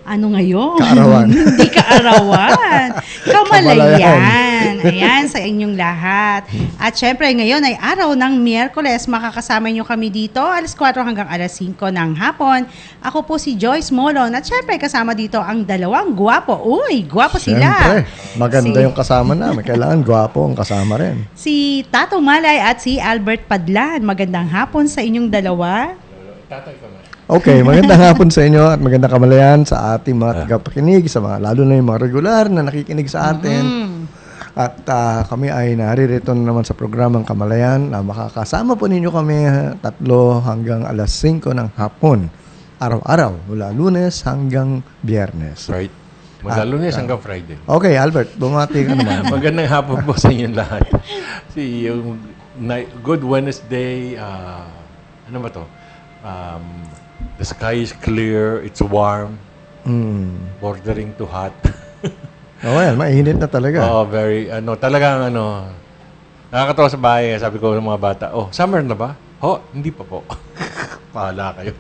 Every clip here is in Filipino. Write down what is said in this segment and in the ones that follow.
Ano ngayon? Kaarawan. Hindi kaarawan. Kamalayan. Ayan, sa inyong lahat. At syempre, ngayon ay araw ng Miyerkules. Makakasama nyo kami dito, alas 4 hanggang alas 5 ng hapon. Ako po si Joyce Molon. At syempre, kasama dito ang dalawang gwapo. Uy, gwapo sila. Syempre, maganda yung kasama namin. Kailangan gwapo ang kasama rin. Si Tato Malay at si Albert Padlan. Magandang hapon sa inyong dalawa. Okay, magandang hapon sa inyo at magandang kamalayan sa ating mga tagapakinig, sa mga, lalo na yung mga regular na nakikinig sa atin. At kami ay naririto naman sa programang Kamalayan na makakasama po ninyo kami 3 hanggang alas 5 ng hapon. Araw-araw, mula Lunes hanggang Biyernes. Right. Mula Lunes hanggang Friday. Okay, Albert, bumati ka naman. Magandang hapon po sa inyong lahat. Good Wednesday. Ano ba to? The sky is clear, it's warm, bordering to hot. Well, mainit na talaga. Very, talagang nakakatawa sa bahay. Sabi ko ng mga bata, summer na ba? Hindi pa po. Pahala kayo.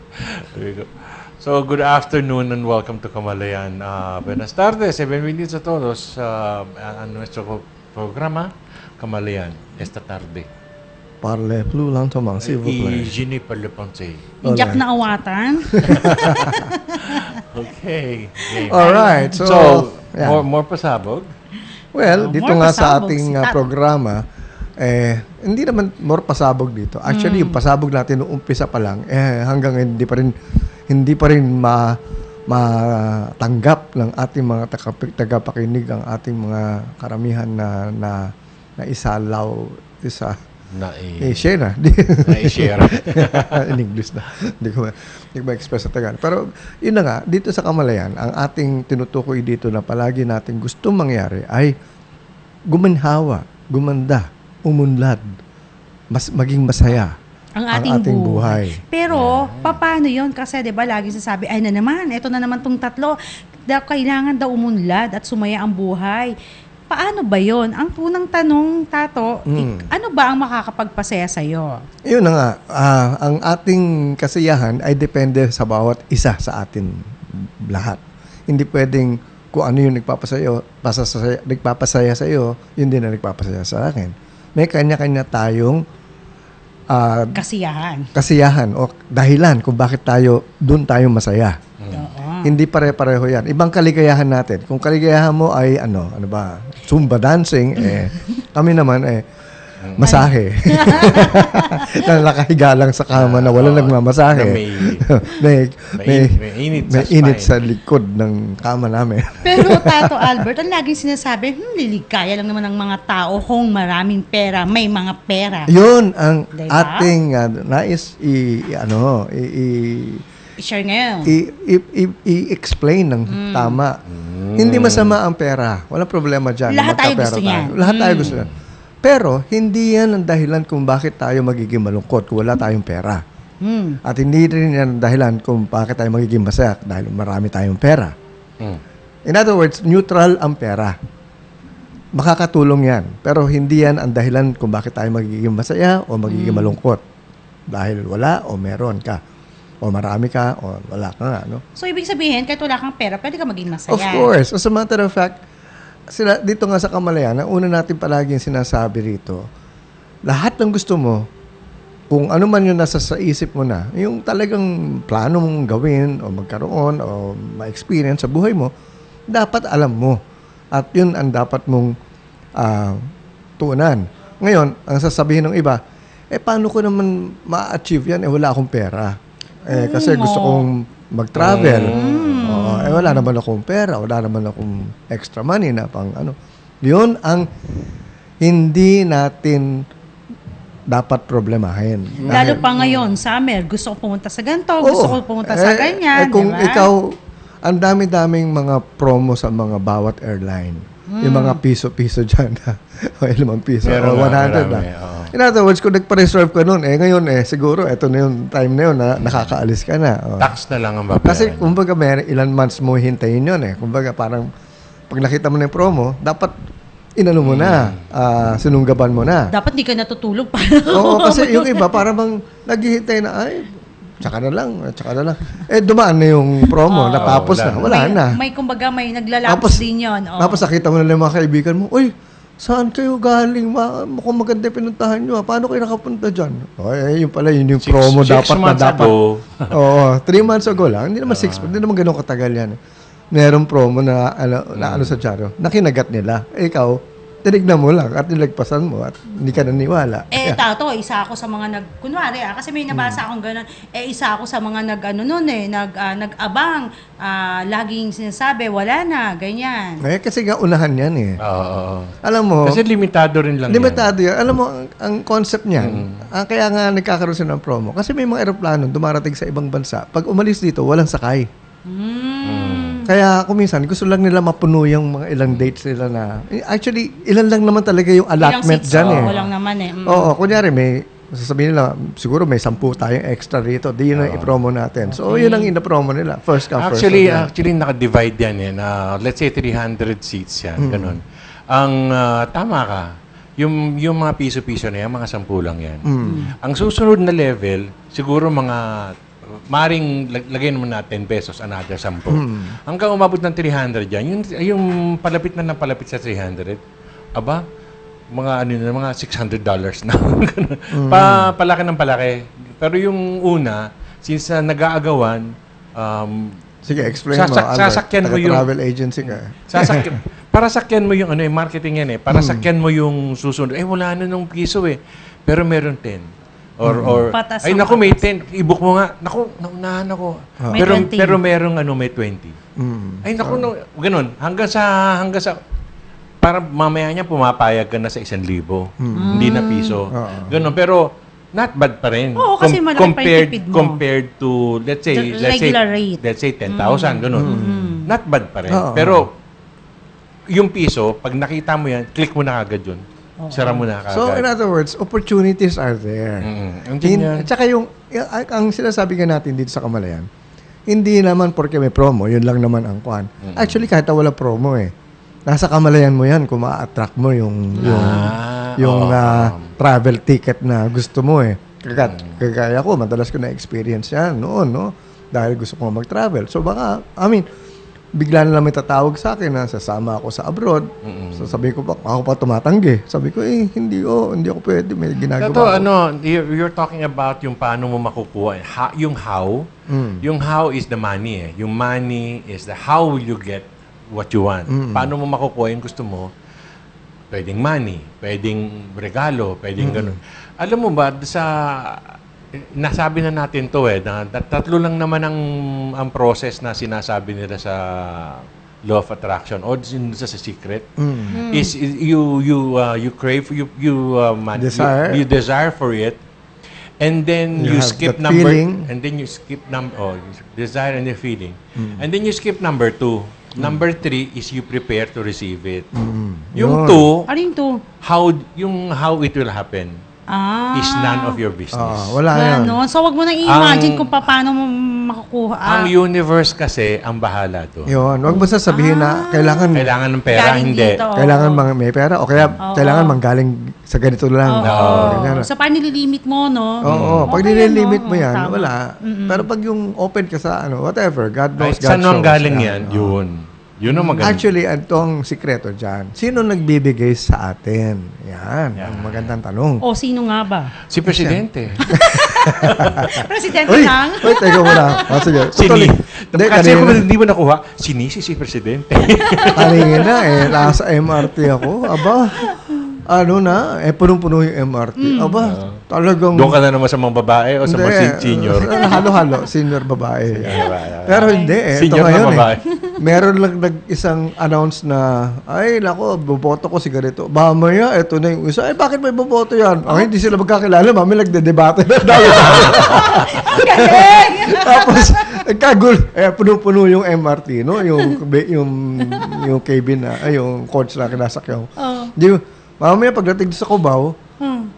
So, good afternoon and welcome to Kamalayan. Buenas tardes, bienvenidos a todos a nuestro programa Kamalayan esta tarde. Parle plus lentement, s'il vous plaît. Je ne parle français. Injak na awatan. Okay. Alright. So yeah. more pasabog? Well, dito more nga sa pasabog, ating si Tato. programa, hindi naman more pasabog dito. Actually, yung pasabog natin noong umpisa pa lang, hanggang hindi pa rin matanggap ng ating mga tagapakinig ang ating mga karamihan na share na. Na-share. In English na. Hindi ko ma-express sa Tagalog. Pero yun na nga, dito sa Kamalayan, ang ating tinutukoy dito na palagi natin gustong mangyari ay gumanhawa, gumanda, umunlad, maging masaya Ang ating buhay. Pero, paano yun? Kasi, di ba, lagi sasabi, ay na naman, eto na naman tong 3. Kailangan daw umunlad at sumaya ang buhay. Paano ba yun? Ang unang tanong, Tato, ano ba ang makakapagpasaya sa'yo? Yun na nga, ang ating kasiyahan ay depende sa bawat isa sa atin lahat. Hindi pwedeng kung ano yung nagpapasaya sa iyo, yun din ang nagpapasaya sa akin. May kanya-kanya tayong kasiyahan o dahilan kung bakit doon tayo masaya. Hindi pare-pareho yan. Ibang kaligayahan natin. Kung kaligayahan mo ay ano ba, Zumba dancing, kami naman masahe. Na nakahiga lang sa kama na wala nagmamasahe. may init sa likod ng kama namin. Pero Tato Albert, ang laging sinasabi, liligaya lang naman ng mga tao kung maraming pera, may mga pera. Yun ang diba? ating nais i-share ngayon. I-explain ng tama. Hindi masama ang pera. Walang problema dyan. Lahat tayo gusto niyan. Lahat tayo gusto niyan. Pero, hindi yan ang dahilan kung bakit tayo magiging malungkot kung wala tayong pera. At hindi rin yan ang dahilan kung bakit tayo magiging masaya dahil marami tayong pera. In other words, neutral ang pera. Makakatulong yan. Pero hindi yan ang dahilan kung bakit tayo magiging masaya o magiging malungkot. Dahil wala o meron ka. O marami ka, o wala ka nga, no? So, ibig sabihin, kahit wala kang pera, pwede ka maging masaya. Of course. As a matter of fact, dito nga sa Kamalayan, ang una natin palaging sinasabi rito, lahat ng gusto mo, kung ano man yung nasa sa isip mo na, yung talagang plano mong gawin, o magkaroon, o ma-experience sa buhay mo, dapat alam mo. At yun ang dapat mong tuunan. Ngayon, ang sasabihin ng iba, paano ko naman ma-achieve yan? Wala akong pera. Kasi gusto kong mag-travel. Wala naman akong pera, wala naman akong extra money na pang ano. Yun ang hindi natin dapat problemahin. Lalo pa ngayon, summer, gusto ko pumunta sa ganito, gusto ko pumunta sa ganyan. Kung diba? ikaw, ang dami-daming mga promo sa mga bawat airline. Yung mga piso-piso dyan. O 5 piso. O 100 na. In other words, kung nagpa-reserve ka nun, ngayon siguro, eto na yung time na yun na nakakaalis ka na. Tax na lang ang babayaran. Kasi, kumbaga, may ilan months mo hintayin yun Kumbaga, parang, pag nakita mo na yung promo, dapat, inano mo na, sinunggaban mo na. Dapat di ka natutulog pa. Oo, kasi yung iba, parang naghihintay na, tsaka na lang. Dumaan na yung promo, natapos na, wala na. May kumbaga, may naglalapos din yun. Tapos nakita mo na lang mga kaibigan mo, uy, saan kayo galing? Mukhang maganda pinuntahan nyo. Paano kayo nakapunta dyan? Yun pala, yun yung promo dapat na dapat. Oo, 3 months ago lang. Hindi naman 6 months, hindi naman ganun katagal yan. Merong promo na sa dyaryo, na kinagat nila. Ikaw, tinignan mo lang at nilagpasan mo at hindi ka naniwala. Tato, isa ako sa mga kunwari, kasi may nabasa akong gano'n, isa ako sa mga nag-abang, laging sinasabi, wala na, ganyan. Kasi nga unahan yan Oo. Alam mo, kasi limitado rin lang limitado yan. Alam mo, ang concept niyan, kaya nga nagkakaroon sila ng promo. Kasi may mga aeroplano dumarating sa ibang bansa. Pag umalis dito, walang sakay. Kaya kuminsan, gusto lang nila mapuno yung mga ilang dates nila na... Actually, ilan lang naman talaga yung allotment dyan Walang naman Oo, kunyari sasabihin nila, siguro may 10 tayong extra rito. Di yun ang i-promo natin. So, yun ang ina-promo nila. First come, first Actually, naka-divide yan let's say 300 seats yan. Ganun. Ang tama ka, yung mga piso-piso na yan, mga 10 lang yan. Ang susunod na level, siguro mga... maring lagyan mo na 10 pesos, another 10. Hanggang umabot ng 300 yan, yung palapit na palapit sa 300, mga $600 na. Palaki ng palaki. Pero yung una, since nag-aagawan, sige, explain mo, sasakyan mo yung travel agency ka. Para sakyan mo yung marketing yan para sakyan mo yung susunod. Wala na nung piso pero meron 10. Or ay naku, may 10, i-book mo nga. Naku, naunahan ako. Pero merong may 20. Ay naku, ganun. Hanggang sa para mamaya niya pumapayag ka na sa 1,000. Hindi na piso. Ganun. Pero not bad pa rin. Oo, kasi compared to let's say 10,000 ganun. Not bad pa rin. Pero yung piso, pag nakita mo yan, click mo na agad yun. Sara mo na kagad. So, in other words, opportunities are there. At saka ang sinasabi nga natin dito sa Kamalayan, hindi naman porque may promo, yun lang naman ang kuhan. Actually, kahit wala promo nasa Kamalayan mo yan kung ma-attract mo yung travel ticket na gusto mo Kagaya ko, madalas ko na-experience yan noon, dahil gusto ko mag-travel. So, baka, bigla na lang may tatawag sa akin na sasama ako sa abroad. So sabi ko, ako pa tumatanggi. Sabi ko, hindi ako pwede. May ginagawa ako. You're talking about yung paano mo makukuha. Yung how. Yung how is the money. Yung money is the how will you get what you want. Paano mo makukuha yung gusto mo? Pwedeng money, pwedeng regalo, pwedeng ganun. Alam mo ba, nasabi na natin to na tatlo lang naman ang process na sinasabi nila sa law of attraction o sa secret is you crave you desire for it and then you skip number feeling. And then you skip desire and the feeling and then you skip number 2. Number 3 is you prepare to receive it. Yung 2, ano yung 2? How it will happen. Is none of your business. Wala yan. So, wag mo nang i-imagine kung paano mo makukuha. Ang universe kasi, ang bahala to. Yun. Wag mo sasabihin na kailangan ng pera, hindi. Kailangan may pera o kaya kailangan manggaling sa ganito lang. So, paano nililimit mo, no? Oo. Pag nililimit mo yan, wala. Pero pag yung open ka sa whatever, God knows, God shows. Saan ang galing yan? Yun ang maganda. Actually, itong sikreto dyan, sino nagbibigay sa atin? Yan. Ang magandang tanong. Sino nga ba? Si Presidente. Presidente lang? Wait, teka muna. Sige. Kasi kung hindi mo nakuha, sinisi si Presidente. Kanina nasa MRT ako. Punong-puno yung MRT. Talagang... Doon ka na naman sa mga babae o sa mga senior? Halo-halo, senior babae. Pero hindi Senior na babae. Meron lang isang announce na, boboto ko si ganito. Mamaya, eto na yung isa. Bakit may boboto yan? Hindi sila magkakilala. Mami, nagde-debate na tayo. Tapos, punong-puno yung MRT, no? Yung cabin yung coach na kinasakyaw. Mamaya pagdating sa Cubao,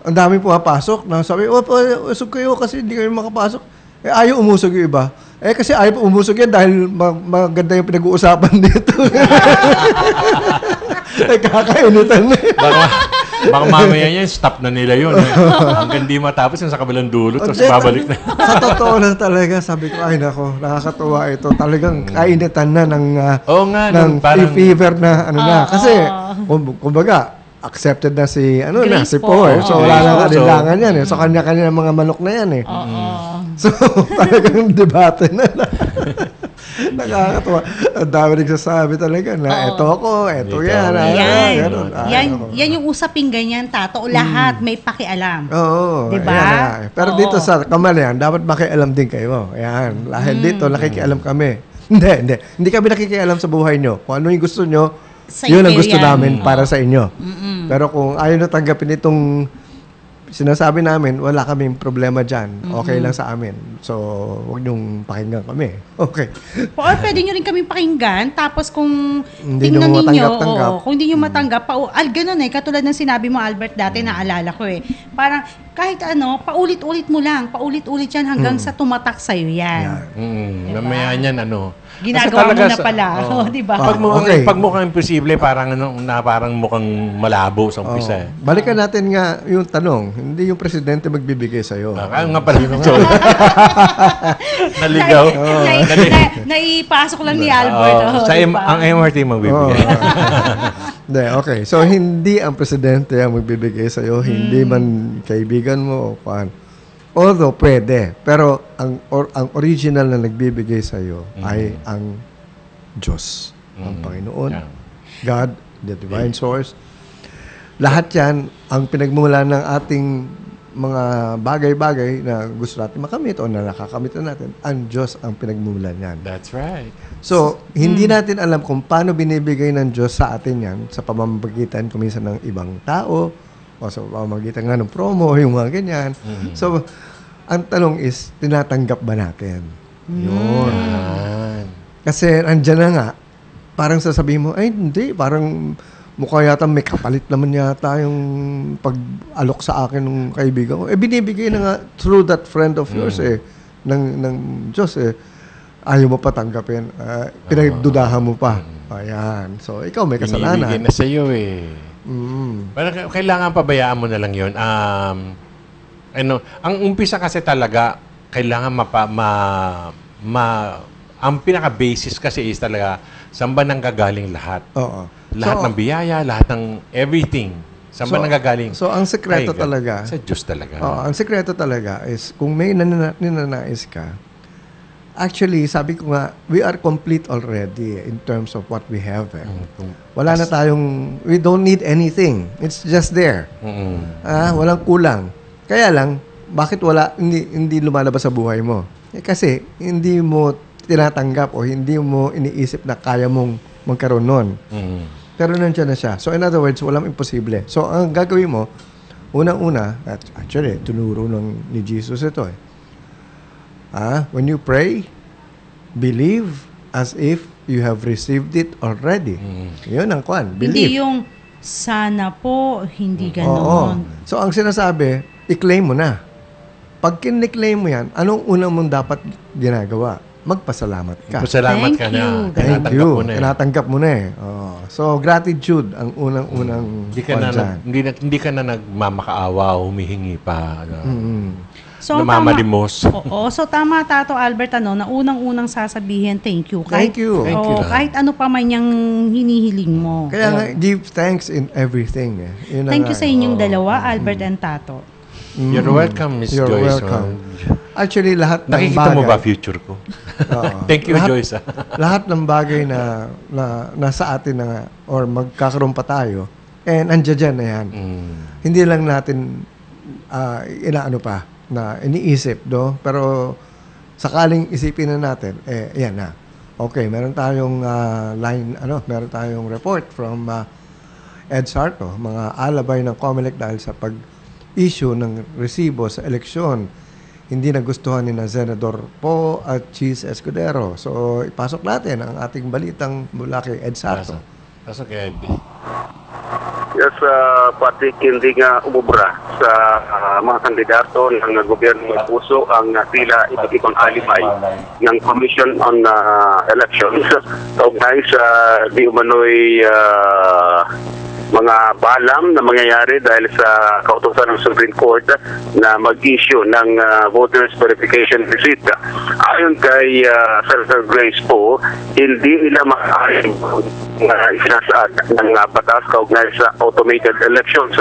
ang dami pumapasok. Sabi, usog kayo kasi hindi kayo makapasok. Ayaw umusog yung iba. Kasi ayaw umusog yan dahil maganda yung pinag-uusapan dito. Kakainitan na. Baka mamaya yan, stop na nila yun. Hanggang di matapos yung sa kabilang dulo, tapos babalik na. Sa totoo lang talaga, sabi ko, ay nako, nakakatuwa ito. Talagang kainitan na ng, parang fever na, Kasi, kumbaga, accepted na si Grace Po. So, wala nang Grace po. kanilangan yan. So, kanya-kanya mga manok na yan. So, talagang debate na. Nakakatawa. Ang dami nagsasabi talaga na eto ako, eto yan. Yan yung usaping ganyan, Tato. Lahat may pakialam. Oo. Diba? Yan. Pero dito sa Kamalayan, dapat makialam din kayo. Ayan. Dahil dito, nakikialam kami. Hindi kami nakikialam sa buhay nyo. Kung ano yung gusto nyo, yun ang gusto namin para sa inyo. Pero kung ayaw na tanggapin itong sinasabi namin, wala kaming problema dyan. Okay lang sa amin. So, huwag niyong pakinggan kami. Okay. O pwede nyo rin kami pakinggan, tapos kung Hindi tingnan nyo ninyo, matanggap-tanggap. kung hindi nyo matanggap, ganun katulad ng sinabi mo, Albert, dati naalala ko parang kahit paulit-ulit mo lang, paulit-ulit yan hanggang sa tumatak sa'yo yan. Mamaya niyan, Ginagawa mo na pala. Di ba? Pag mukhang imposible, parang parang mukhang malabo sa umpisa. Balikan natin nga yung tanong. Hindi yung presidente magbibigay sa'yo. Kaya nga pala. Naligaw. Naipasok lang ni Albert. Ang MRT magbibigay. Okay. So, hindi ang presidente ang magbibigay sa'yo. Hindi man kaibigan mo o kuan. Although, pwede. Pero, ang original na nagbibigay sa'yo ay ang Diyos. Ang Panginoon. God, the divine source. Lahat yan, ang pinagmula ng ating mga bagay-bagay na gusto natin makamit o na nakakamit na natin, ang Diyos ang pinagmula niyan. That's right. So, hindi natin alam kung paano binibigay ng Diyos sa atin yan sa pamamagitan kuminsan ng ibang tao o sa pamamagitan nga ng promo, yung mga ganyan. So, ang tanong is, tinatanggap ba natin? Yun. Kasi, andyan na nga, parang sasabihin mo, ay, hindi, parang mukha yata may kapalit naman yata yung pag-alok sa akin ng kaibigan ko. Binibigay na nga through that friend of yours ng Diyos ayaw mo pa tanggapin. Pinagdudahan mo pa. Ayan. So, ikaw may kasalanan. Binibigay na sa iyo Pero kailangan pabayaan mo na lang yun. Ang umpisa kasi talaga, kailangan ang pinaka-basis kasi is talaga, saan ba nanggagaling lahat? Oo. Lahat ng biyaya, lahat ng everything. Saan ba nanggagaling? So, ang sekreto talaga, sa Diyos talaga. ang sekreto talaga is, kung may ninanais ka, actually, sabi ko nga, we are complete already in terms of what we have. Wala na tayong, we don't need anything. It's just there. Walang kulang. Kaya lang, bakit hindi lumalabas sa buhay mo? Kasi, hindi mo tinatanggap o hindi mo iniisip na kaya mong magkaroon nun. Pero nandiyan na siya. So, in other words, walang imposible. So, ang gagawin mo, unang-una, actually, tunuro ni Jesus ito when you pray, believe as if you have received it already. Yun ang kwan. Believe. Hindi yung sana po, hindi ganoon. Oo. So, ang sinasabi, i-claim mo na. Pag kin-claim mo yan, anong unang mong dapat ginagawa? Magpasalamat ka. Pasalamat ka na. Thank you. Tinatanggap mo na So, gratitude ang unang-unang hindi ka na nagmamakaawa o humihingi pa. So, namamalimos. So, tama, Tato Albert, na unang-unang sasabihin, thank you. Thank you. Kahit ano pa man yung hinihiling mo. Kaya nga, give thanks in everything. Thank you sa inyong dalawa, Albert and Tato. You're welcome, Miss You're Joyce. welcome. Actually, lahat ng Nakikita mo ba future ko? Thank you, Joyce. Lahat ng bagay na nasa atin na or magkakaroon pa tayo, andyan dyan na yan. Hindi lang natin inaano pa na iniisip, pero sakaling isipin na natin, yan na. Okay, meron tayong meron tayong report from Ed Sarto, mga alabay ng COMELEC dahil sa pag-issue ng resibo sa eleksyon. Hindi nagustuhan ni Senador Po at Cheese Escudero. So, ipasok natin ang ating balitang mula kay Ed Sarto. Pasok, Ed. Patrick, hindi nga umubra sa mga kandidato ng gobyerno ng puso ang tila iba't ibang alibay ng Commission on Elections. Kaugnay sa di umano'y mga balam na mangyayari dahil sa kautusan ng Supreme Court na mag-issue ng voters verification receipt. Ayon kay Senator Grace Poe, hindi nila maaaring isinasaad ng batas kaugnay sa automated elections.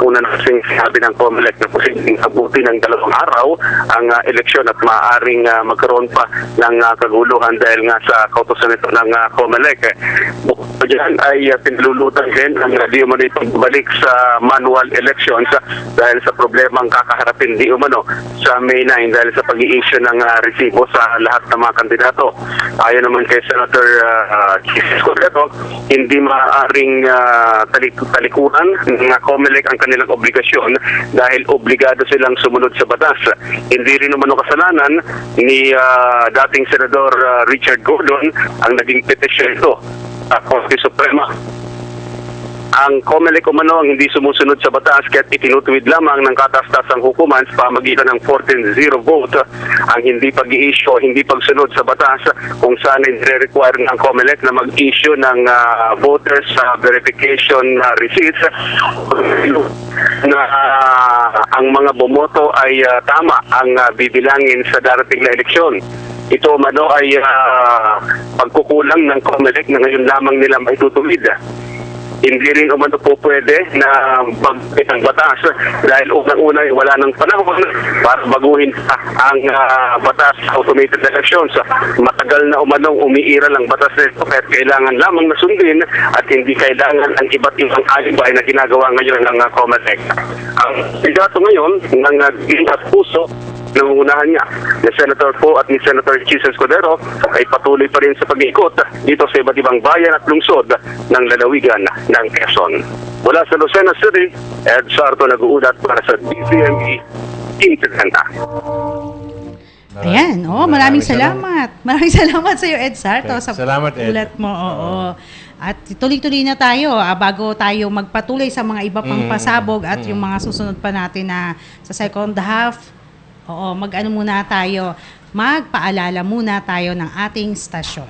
Una na kasing sinabi ng COMELEC na posibleng abuti ng 2 araw ang eleksyon at maaaring magkaroon pa ng kaguluhan dahil nga sa kautusan nito ng COMELEC. Bukod dyan ay pinalulutan din ang di umano pagbalik sa manual elections dahil sa problemang kakaharapin di umano sa May 9 dahil sa pag-i-issue ng resibo sa lahat ng mga kandidato. Ayon naman kay Senator Jesus Cordero, hindi maaaring talikuran ng COMELEC ang kanilang obligasyon dahil obligado silang sumunod sa batas. Hindi rin naman kasalanan ni dating Senador Richard Gordon ang naging petisyon ito sa Korte Suprema. Ang COMELEC umano ang hindi sumusunod sa batas kaya't itinutuwid lamang ng katastasang hukuman sa pamagitan ng 14-0 vote ang hindi pag-i-issue, hindi pagsunod sa batas kung saan nire-require ng COMELEC na mag-issue ng voters verification receipts na ang mga bumoto ay tama ang bibilangin sa darating na eleksyon. Ito umano ay pagkukulang ng COMELEC na ngayon lamang nila maitutuwid. Hindi rin umano po pwede na bagay ang batas dahil unang-una wala ng panahon para baguhin ang batas automated elections. Matagal na umanong umiiral ang batas nito kaya kailangan lamang na sundin at hindi kailangan ang iba't ibang alibay na ginagawa ngayon ng COMELEC. Ang kandidato ngayon ng Gilas Puso nangungunahan niya ni Senator Poe at ni Senator Jesus Cordero ay patuloy pa rin sa pag-iikot dito sa iba't ibang bayan at lungsod ng lalawigan ng Quezon. Mula sa Lucena City, Ed Sarto nag-uulat para sa DZME 1530. Ayan, maraming salamat. Maraming salamat sa iyo, Ed Sarto, sa salamat, Ed. ulat mo. Oo. At tuloy-tuloy na tayo bago tayo magpatuloy sa mga iba pang pasabog at yung mga susunod pa natin na sa second half. Mag-ano muna tayo, magpaalala muna tayo ng ating stasyon.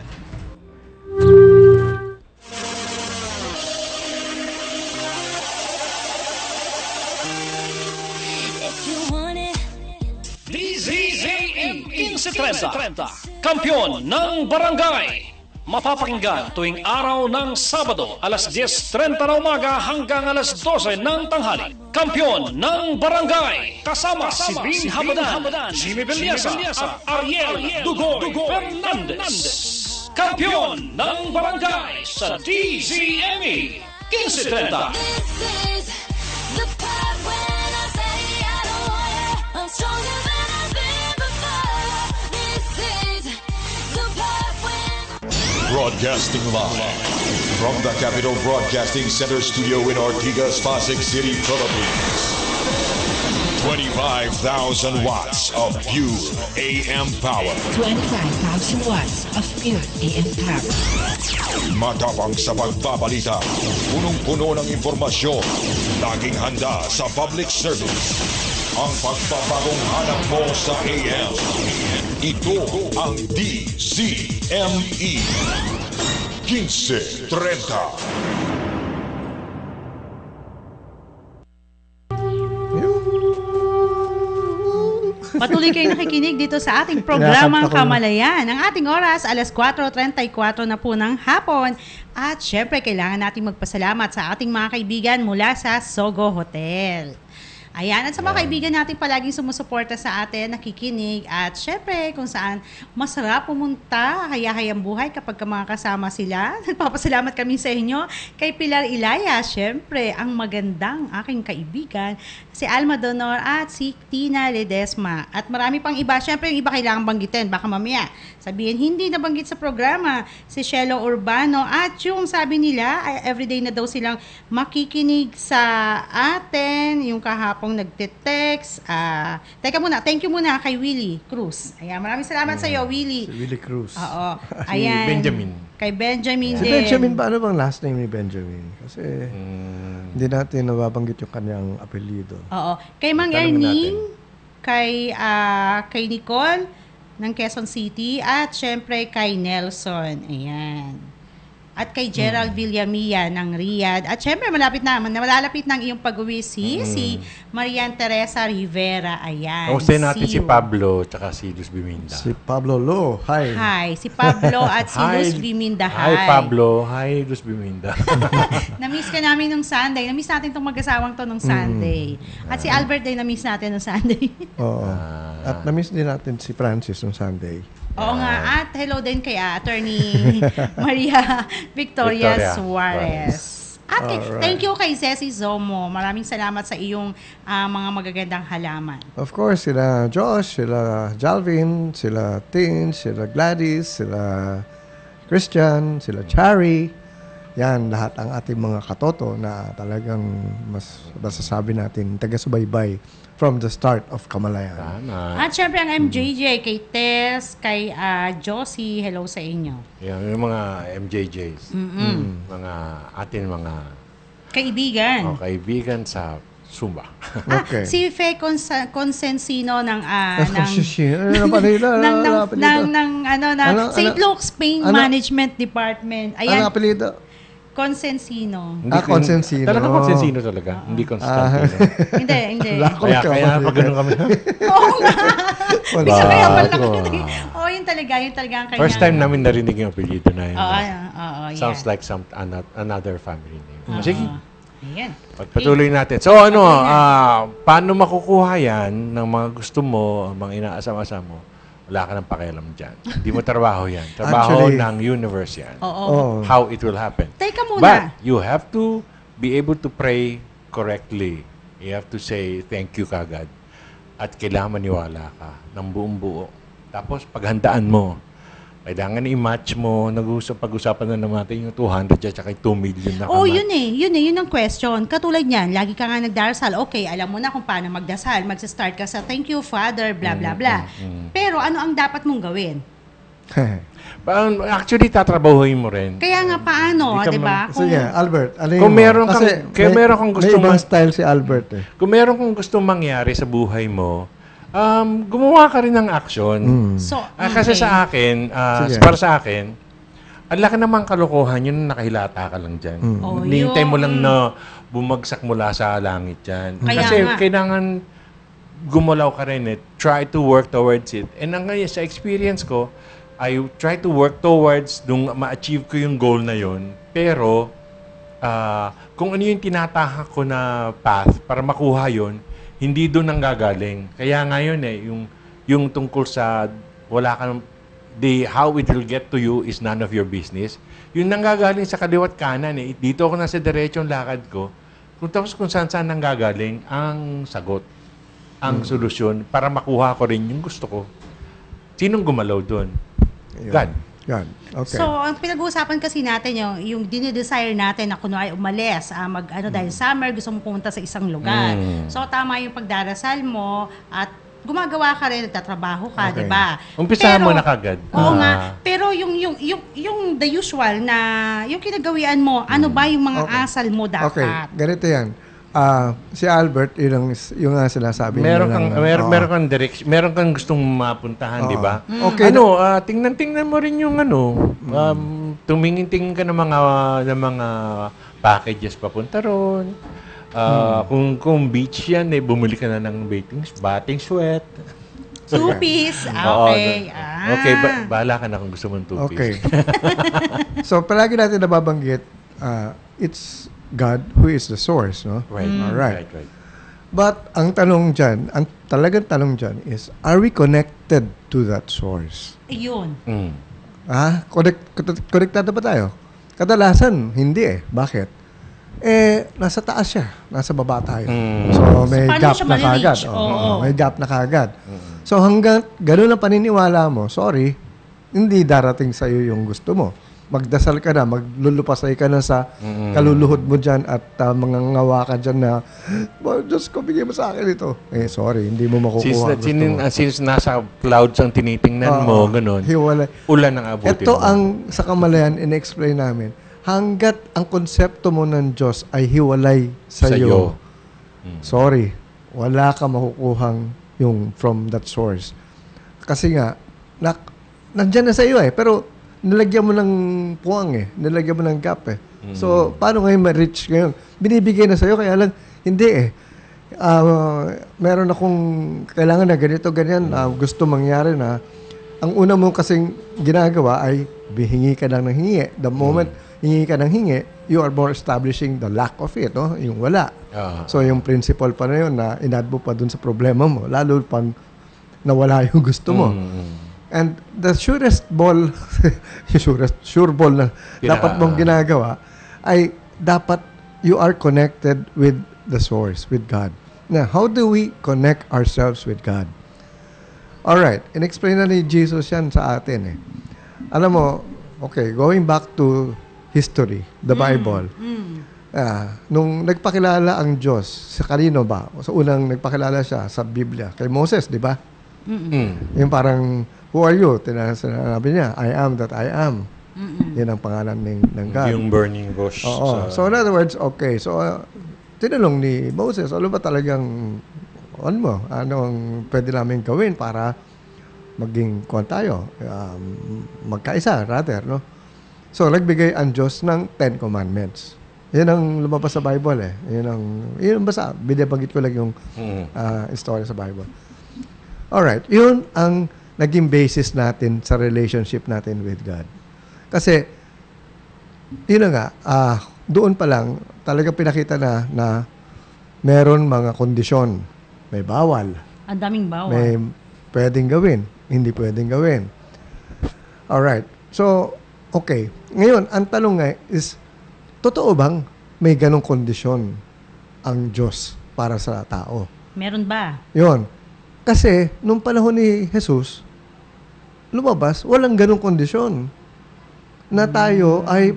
DZAM 1530, Kampiyon ng Barangay. Mapapakinggan tuwing araw ng Sabado, alas 10:30 na umaga hanggang alas 12 ng tanghali. Kampiyon ng Barangay, kasama si Bing Hamadan, Jimmy Villesa at Ariel Dugo Fernandez. Kampiyon ng Barangay sa DZME 1530. Broadcasting live from the Capital Broadcasting Center studio in Ortigas, Pasig City, Philippines. 25,000 watts of pure AM power. 25,000 watts of pure AM power. Matapang sa pagbabalita, punong-puno ng informasyon, laging handa sa public service. Ang pagpapagong hanap mo sa AM. Ito ang DZME 1530. Patuloy kayo nakikinig dito sa ating programang Kamalayan. Ang ating oras, alas 4:34 na po ng hapon. At syempre, kailangan natin magpasalamat sa ating mga kaibigan mula sa Sogo Hotel. Ayan, at sa mga kaibigan natin palaging sumusuporta sa atin, nakikinig, at syempre kung saan masarap pumunta, hayahayang buhay kapag mga kasama sila. Nagpapasalamat kami sa inyo kay Pilar Ilaya, syempre ang magandang aking kaibigan, si Alma Donor at si Tina Ledesma. At marami pang iba, syempre yung iba kailangan banggitin, baka mamaya sabihin hindi nabanggit sa programa, si Shelo Urbano, at yung sabi nila, everyday na daw silang makikinig sa atin, yung kahapong nagte-text. Teka muna, thank you muna kay Willie Cruz. Ayan, maraming salamat sa iyo, Willie. Si Willie Cruz. Oo. Si Ayan. Benjamin. Kay Benjamin Si din. Benjamin ba? Ano bang last name ni Benjamin? Kasi hindi natin nababanggit yung kanyang apelyido. Oo. Kay Mang Tanungin Erning, kay Nicole ng Quezon City, at syempre kay Nelson. Ayan. At kay Gerald Villamilla ng Riyadh. At syempre, malalapit ng iyong pag-uwi si Marian Teresa Rivera. Ayan. Kamustahin natin See si you. Pablo tsaka si Luz Biminda. Si Pablo Lo. Hi. Hi, si Pablo at si Luz Biminda. Hi, Pablo. Hi, Luz Biminda. Na-miss ka namin nung Sunday. Na-miss natin itong mag-asawang to nung Sunday. At si Albert din na-miss natin nung Sunday. Oo. At na-miss din natin si Francis nung Sunday. Oo nga. At hello din kay Attorney Maria Victoria Suarez. At thank you kay Ceci Zomo. Maraming salamat sa iyong mga magagandang halaman. Of course, sila Josh, sila Jalvin, sila Tin, sila Gladys, sila Christian, sila Chari. Yan, lahat ang ating mga katoto na talagang mas masasabi natin taga-subaybay from the start of Kamalayan. Tama. At syempre ang MJJ, kay Tess, kay Josie, hello sa inyo. Yan, yung mga MJJs. Mga atin mga Kaibigan. kaibigan sa Sumba. Okay. Si Fe Consensino ng St. Luke's Pain Management Department. Ayan. Ano apelido? Consensino. Consensino. Talaga Consensino talaga. Hindi Constantino. Hindi. Kaya pag ganun kami. Oo nga. Hindi ka kaya pala. Bago, Oo, yun talaga ang kanya. First time namin narinig yung apelyido na yun. Oo, Sounds like another family name. Sige. Ayan. Pagpatuloy natin. So paano makukuha yan ng mga gusto mo, ang mga inaasam-asam mo? Wala ka ng pakialam dyan. Hindi mo trabaho yan. Trabaho Actually, ng universe yan. Oo. How it will happen. Teka muna. But you have to be able to pray correctly. You have to say thank you kagad. At kailangan maniwala ka ng buong buo. Tapos paghandaan mo. Kailangan i-match mo. Pag-usapan na natin yung 200 at saka 2 million na Oh, yun ang question. Katulad niyan, lagi ka nga nagdarasal. Okay, alam mo na kung paano magdasal. Magsa-start ka sa thank you, Father, blah, blah, blah. Pero ano ang dapat mong gawin? Actually, tatrabahuhin mo rin. Kaya nga paano, di ba? Sige, Albert. Kung meron kang gusto may ibang style si Albert eh. Kung meron kang gusto mangyari sa buhay mo, gumawa ka rin ng action. So, Kasi sa akin, para sa akin, ang laki naman kalokohan yun, nakahilata ka lang dyan. Nihintay mo lang na bumagsak mula sa langit dyan. Kasi kailangan gumalaw ka rin. Try to work towards it. And sa experience ko, I try to work towards nung ma-achieve ko yung goal na yun. Pero, kung ano yung tinatahak ko na path para makuha yun, hindi doon ang gagaling. Kaya ngayon yung tungkol sa wala kang how it will get to you is none of your business. Yung nanggagaling sa kaliwat kanan dito ako nasa diretsong lakad ko. Kung saan nanggagaling ang sagot, ang solusyon para makuha ko rin yung gusto ko. Sinong gumalaw doon? God. Okay. So, ang pinag-uusapan kasi natin yung dinidesire natin na kunwari umalis, dahil summer, gusto mo pumunta sa isang lugar. So, tama yung pagdarasal mo at gumagawa ka rin, nagtatrabaho ka, di ba? Umpisahan mo na kagad. Oo nga. Pero yung the usual na, yung kinagawian mo, ano ba yung mga asal mo dapat? Okay, ganito yan. Si Albert, yung nga sinasabi meron kang direction, meron kang gustong mapuntahan, di ba? Okay. Tingnan mo rin yung tumingin-tingin ka ng mga packages papunta ron. Kung beach yan, bumili ka na ng bathing sweat. Two-piece. Okay. Okay, bahala ka na kung gusto mong two-piece. Okay. So, palagi natin nababanggit, it's God who is the source, no? Right. Alright. Right. But ang talagang tanong dyan is, are we connected to that source? Ayun. Konektado ba tayo? Kadalasan, hindi eh. Bakit? Nasa taas siya. Nasa baba tayo. So, may paano gap siya na kagad. Oo. May gap na kagad. So, hanggang ganun ang paniniwala mo, sorry, hindi darating sa iyo yung gusto mo. Magdasal ka na, maglulupasay ka na sa kaluluhod mo dyan at mga ngawa ka dyan na, Diyos ko, bigay mo sa akin ito. Sorry, hindi mo makukuha. Since nasa clouds ang tinitingnan mo, ganun, ulan ang abutin ito mo. ang sa kamalayan, in-explain namin, hanggat ang konsepto mo ng Diyos ay hiwalay sa iyo. Sorry, wala ka makukuhang yung from that source. Kasi nga, nandyan na sa iyo pero nilagyan mo ng puwang nilagyan mo ng gap So, paano ngayon ma-reach ngayon? Binibigay na sa iyo, kaya lang, hindi meron akong kailangan na ganito, ganyan, gusto mangyari na, ang una mo kasing ginagawa ay hingi ka lang ng hingi. The moment hingi ka ng hingi, you are more establishing the lack of it, no? Yung wala. So, yung principle pa na yun na inad mo pa dun sa problema mo, lalo pang nawala yung gusto mo. And the surest ball, sure ball na dapat mong ginagawa ay dapat you are connected with the source, with God. Now, how do we connect ourselves with God? Alright, in-explain na ni Jesus yan sa atin Alam mo, okay, going back to history, the Bible, nung nagpakilala ang Diyos, sa kanino ba? Sa unang nagpakilala siya sa Biblia, kay Moses, di ba? Yung parang, who are you? Sinabi niya, I am that I am. Yan ang pangalan ng God. Yung burning bush. So, in other words, okay. So, tinanong ni Moses, ano ba talagang, ano ang pwede namin gawin para maging tayo, magkaisa, rather, no? So, nagbigay ang Diyos ng 10 Commandments. Yan ang lumabas sa Bible, Yan ang basta, binabanggit ko lang yung story sa Bible. Alright, yun ang naging basis natin sa relationship natin with God. Kasi, yun na nga, doon pa lang, talaga pinakita na meron mga kondisyon. May bawal. Ang daming bawal. May pwedeng gawin, hindi pwedeng gawin. Alright, so, okay. Ngayon, ang tanong nga is, totoo bang may ganong kondisyon ang Diyos para sa tao? Meron ba? Yun. Kasi, nung panahon ni Jesus, lumabas, walang ganong kondisyon. Na tayo ay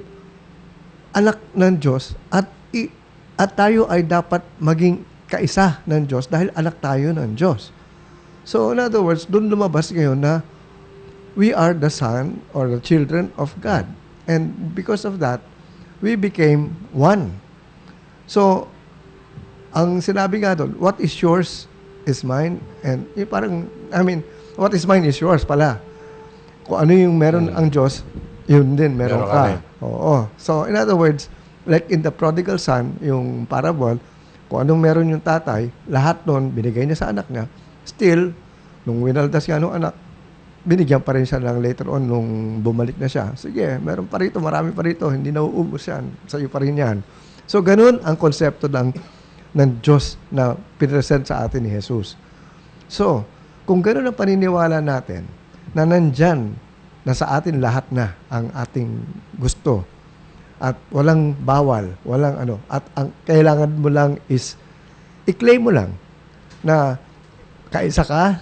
anak ng Diyos at tayo ay dapat maging kaisa ng Diyos dahil anak tayo ng Diyos. So, in other words, doon lumabas ngayon na we are the son or the children of God. And because of that, we became one. So, ang sinabi nga doon, what is yours is mine. And parang, what is mine is yours pala. Kung ano yung meron ang Diyos, yun din, meron ka. Oo. So, in other words, like in the prodigal son, yung parable, kung anong meron yung tatay, lahat nun, binigay niya sa anak niya. Still, nung winaldas nga nung anak, binigyan pa rin siya ng later on nung bumalik na siya. Sige, meron pa rito, marami pa rito, hindi nauubos yan. Sa'yo pa rin yan. So, ganun ang konsepto ng Diyos na pinresent sa atin ni Jesus. So, kung ganun ang paniniwala natin, na nandyan, na sa atin lahat na ang ating gusto, at walang bawal, walang at ang kailangan mo lang is, i-claim mo lang, na kaisa ka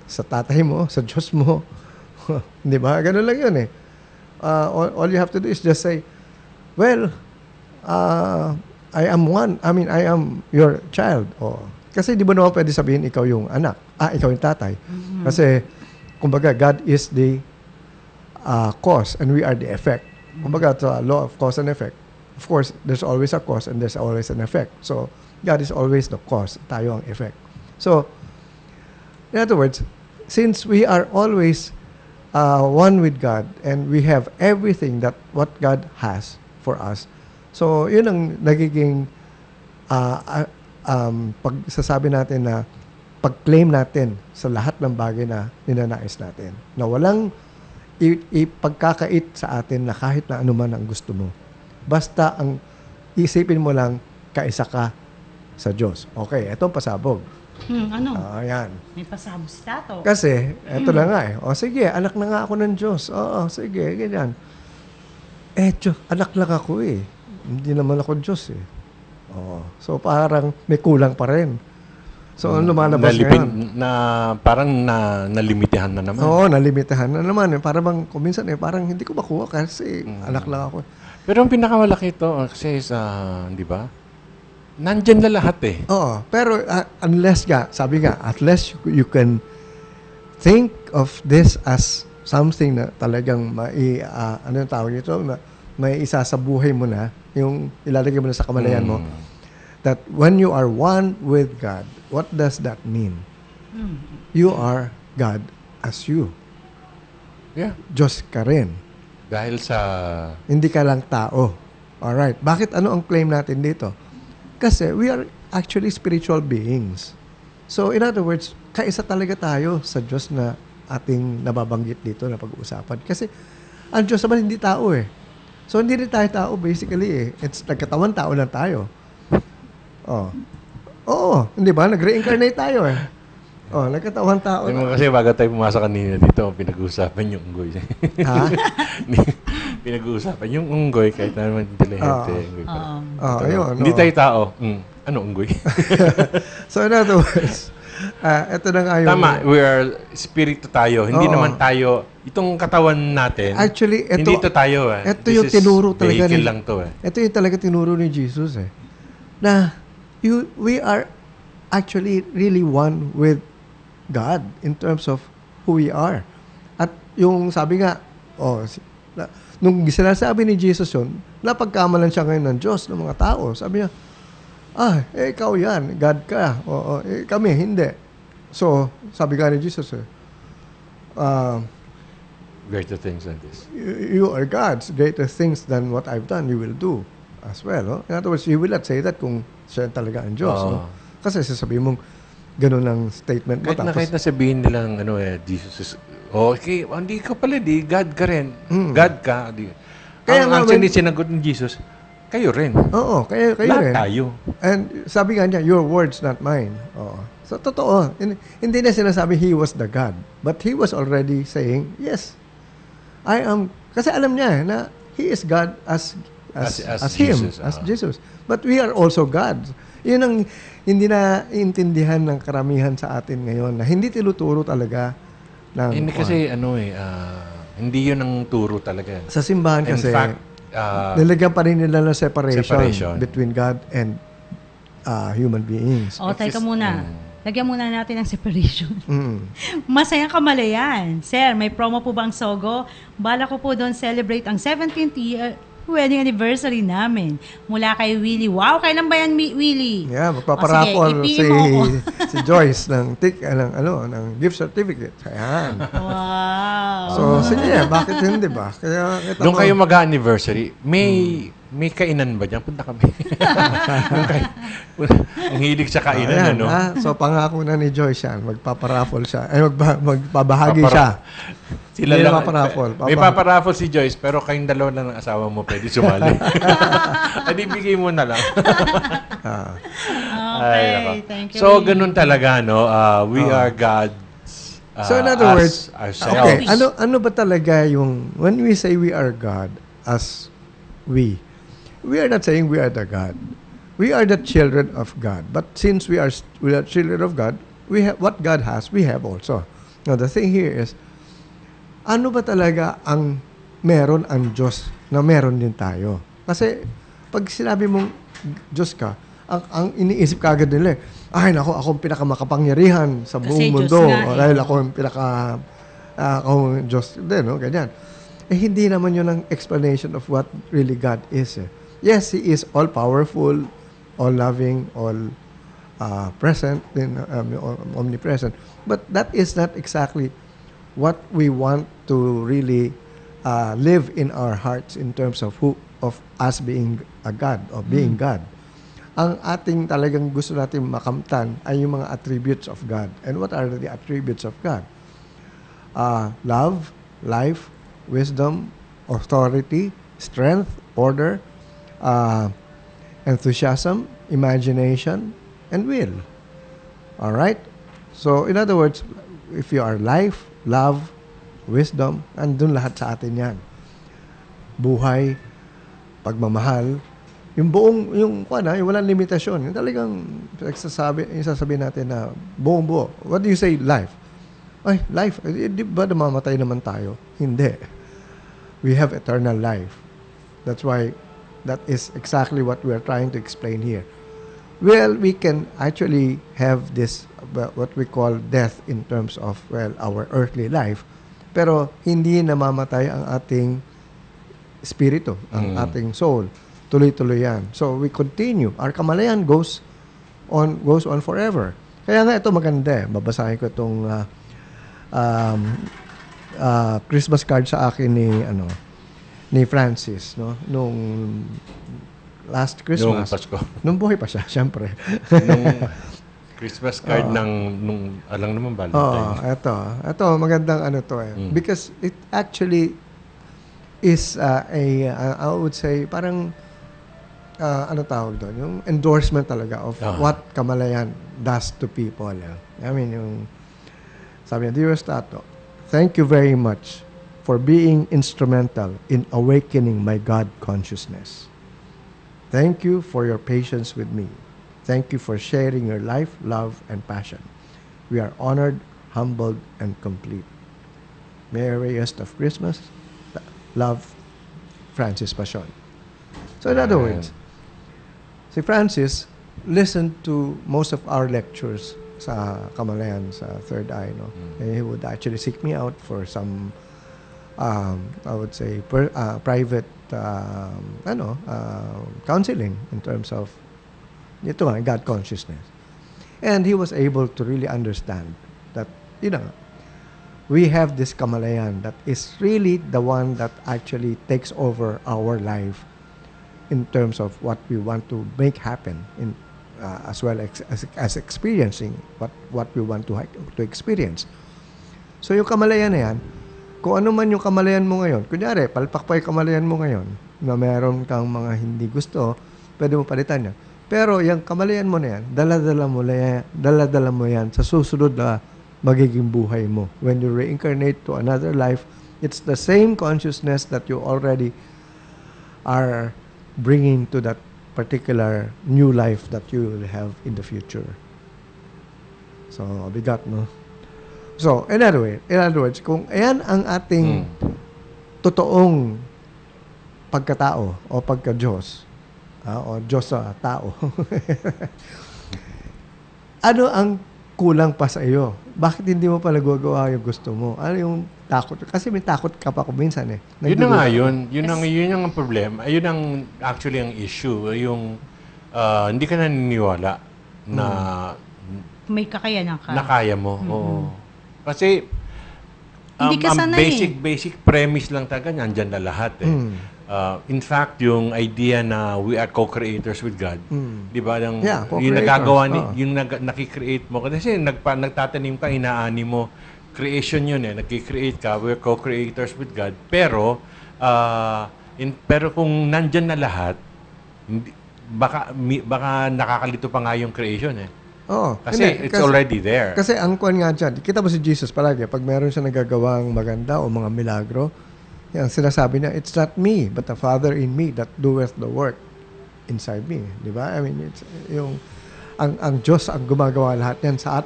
sa tatay mo, sa Diyos mo. Di ba? Ganun lang yun all you have to do is just say, well, I am one. I am your child. Kasi di ba naman pwede sabihin ikaw yung anak. Ikaw yung tatay. Kasi, kumbaga, God is the cause and we are the effect. Kumbaga, sa law of cause and effect, of course, there's always a cause and there's always an effect. So, God is always the cause. Tayo ang effect. So, in other words, since we are always one with God and we have everything that what God has for us, so yun ang nagiging pagsasabi natin na pag-claim natin sa lahat ng bagay na ninanais natin. Na walang ipagkakait sa atin na kahit na anuman ang gusto mo. Basta ang isipin mo lang, kaisa ka sa Diyos. Okay, etong pasabog. Ano? Ayan. May pasabog si Tato. Kasi, eto na nga sige, anak na nga ako ng Diyos. Sige, ganyan. Diyos, anak lang ako Hindi naman ako Diyos So, parang may kulang pa rin. So, lumalabas ngayon. Parang nalimitahan na naman. Oo, nalimitahan na naman. Para bang, kuminsan parang hindi ko makuha kasi anak lang ako. Pero ang pinakamalaki ito, kasi di ba? Nandyan na lahat eh. Oo, pero unless you can think of this as something na talagang ano yung tawag nito, may isa sa buhay mo na, yung ilalagay mo na sa kamalayan mo, that when you are one with God, what does that mean? You are God as you. Yeah. Diyos ka rin. Dahil sa... Hindi ka lang tao. Alright. Bakit ano ang claim natin dito? Kasi we are actually spiritual beings. So, in other words, kaisa talaga tayo sa Diyos na ating nababanggit dito na pag-uusapan. Kasi ang Diyos naman hindi tao eh. So, hindi rin tayo tao basically eh. It's nagkatawan tao lang tayo. Oo, hindi ba? Nag-reincarnate tayo eh. Nagkatawan tao. Kasi bago tayo pumasok kanina dito, pinag-uusapan yung unggoy. Ha? Pinag-uusapan yung unggoy kahit na naman intelihente. Ayun. Hindi tayo tao. Ano unggoy? So in other words, ito na nga yung... Tama, we are spirito tayo. Hindi naman tayo, itong katawan natin, actually, hindi ito tayo eh. Ito yung tinuro talaga vehicle lang to eh. Ito yung talaga tinuro ni Jesus eh. Na we are actually really one with God in terms of who we are. At yung sabi nga, nung sinasabi ni Jesus yun, napagkamalan siya ngayon ng Diyos, ng mga tao. Sabi niya, ikaw yan, God ka. Kami, hindi. So, sabi nga ni Jesus, greater things than this. You are God's. Greater things than what I've done, you will do as well. No? In other words, you will not say that kung siya talaga ang Diyos. No? Kasi sasabihin mong ganun ang statement mo. Kahit na sabihin nilang Jesus is, okay, hindi ka pala, God ka rin. God ka. Kaya ang actually sinagot ni Jesus, kayo rin. Oo, kayo lahat rin. Tayo. And sabi nga niya, your words, not mine. Oo. So, totoo. Hindi na sinasabi he was the God. But he was already saying, yes, I am. Kasi alam niya na he is God as him, Jesus, as Jesus. But we are also God. Yun ang hindi na intindihan ng karamihan sa atin ngayon na hindi tinuturo talaga ng... Hindi kasi hindi yun ang turo talaga. Sa simbahan kasi, in fact, nilagyan pa rin nila ng separation between God and human beings. Teka muna. Lagyan muna natin ng separation. Masayang kamalayan. Sir, may promo po bang Sogo? Bala ko po doon celebrate ang 17th year wedding anniversary namin. Mula kay Willie. Wow, kailan ba yan, Willie? Yeah, magpaparapol si Joyce ng gift certificate. Ayan. Wow. So, sige, bakit hindi ba? Kaya doon kayo mag-anniversary, may kainan ba dyan? Punta kami. Ang hilig sa kainan, ano? So, pangako na ni Joyce yan. Magpaparapol siya. Ay, magpabahagi siya. Sila lang. May paparaffle si Joyce, pero kayong dalawa lang ng asawa mo pwede sumali. Adi, bigay mo na lang. Okay, thank you. So, ganun talaga, no? We are God's so, in other words, ourselves. Okay, ano ba talaga yung, when we say we are God as we are not saying we are the God. We are the children of God. But since we are children of God, we have what God has, we have also. Now, the thing here is, ano ba talaga ang meron ang Diyos na meron din tayo? Kasi pag sinabi mong Diyos ka, ang iniisip kagad nila, ako ang pinakamakapangyarihan sa buong mundo. Dahil ako ang akong Diyos din, no? Ganyan. Hindi naman yun ang explanation of what really God is. Yes, He is all-powerful, all-loving, all-present, omnipresent. But that is not exactly what we want to really live in our hearts in terms of us being a God or being God. Ang ating talagang gusto natin makamtan ay yung mga attributes of God. And what are the attributes of God? Love, life, wisdom, authority, strength, order, enthusiasm, imagination, and will. All right? So, in other words, if you are life, love, wisdom, andun lahat sa atin yan. Buhay, pagmamahal, Yung buong, yung walang limitasyon. Yung talagang sasabihin natin na buong-buo. What do you say, life? Ay, life. Di ba namamatay naman tayo? Hindi. We have eternal life. That's why that is exactly what we are trying to explain here. Well, we can actually have this, what we call death in terms of, our earthly life. Pero hindi namamatay ang ating spirito, ang ating soul. Tuloy-tuloy yan. So, we continue. Our kamalayan goes on forever. Kaya nga ito maganda eh. Babasahin ko itong Christmas card sa akin ni Francis, no? Nung last Christmas. Nung Pasko. Nung buhay pa siya, syempre. Nung Christmas card nung alang naman Valentine. Ito magandang to eh. Because it actually is I would say parang tawag doon, yung endorsement talaga of what kamalayan does to people. I mean, yung sabi niya, Dear Stato, thank you very much for being instrumental in awakening my God consciousness. Thank you for your patience with me. Thank you for sharing your life, love, and passion. We are honored, humbled, and complete. Merriest of Christmas. Love, Francis Passion. So in other words, si Francis listened to most of our lectures sa Kamalayan, sa Third Eye, no? And he would actually seek me out for some, I would say, private, counseling in terms of God consciousness. And he was able to really understand that, we have this Kamalayan that is really the one that actually takes over our life in terms of what we want to make happen in as well as experiencing what we want to experience. So yung kamalayan na yan, kung ano man yung kamalayan mo ngayon, kunyari, palpak pa yung kamalayan mo ngayon na meron kang mga hindi gusto, pwede mo palitan yan. Pero yung kamalayan mo na yan, dala-dala mo yan sa susunod na magiging buhay mo. When you reincarnate to another life, it's the same consciousness that you already are bringing to that particular new life that you will have in the future. So, bigat, no? So, in other words, kung ayan ang ating totoong pagkatao o pagka-Diyos, o Diyos sa tao, ano ang kulang pa sa iyo? Bakit hindi mo pa nagagawa yung gusto mo? Ano yung takot? Kasi may takot ka pa kung minsan eh. Yun na nga yun. Yun ang problema. Yun ang actually ang issue. Yung hindi ka naniniwala na may kakayanan ka. Na kaya mo. Oo. Kasi hindi ka sanay, basic premise lang talaga nandyan na lahat eh. In fact, yung idea na we are co-creators with God, di ba? Yung nagagawa, yung nakikreate mo. Kasi nagtatanim ka, inaani mo. Creation yun eh. Nagkikreate ka, we're co-creators with God. Pero, pero kung nandyan na lahat, baka nakakalito pa nga yung creation eh. Kasi it's already there. Kasi ang kuwan nga dyan, kita mo si Jesus palagi, pag meron siya nagagawang maganda o mga milagro, yan, sinasabi niya, it's not me, but the Father in me that doeth the work inside me. Di ba? I mean, it's yung ang Diyos ang gumagawa lahat yan sa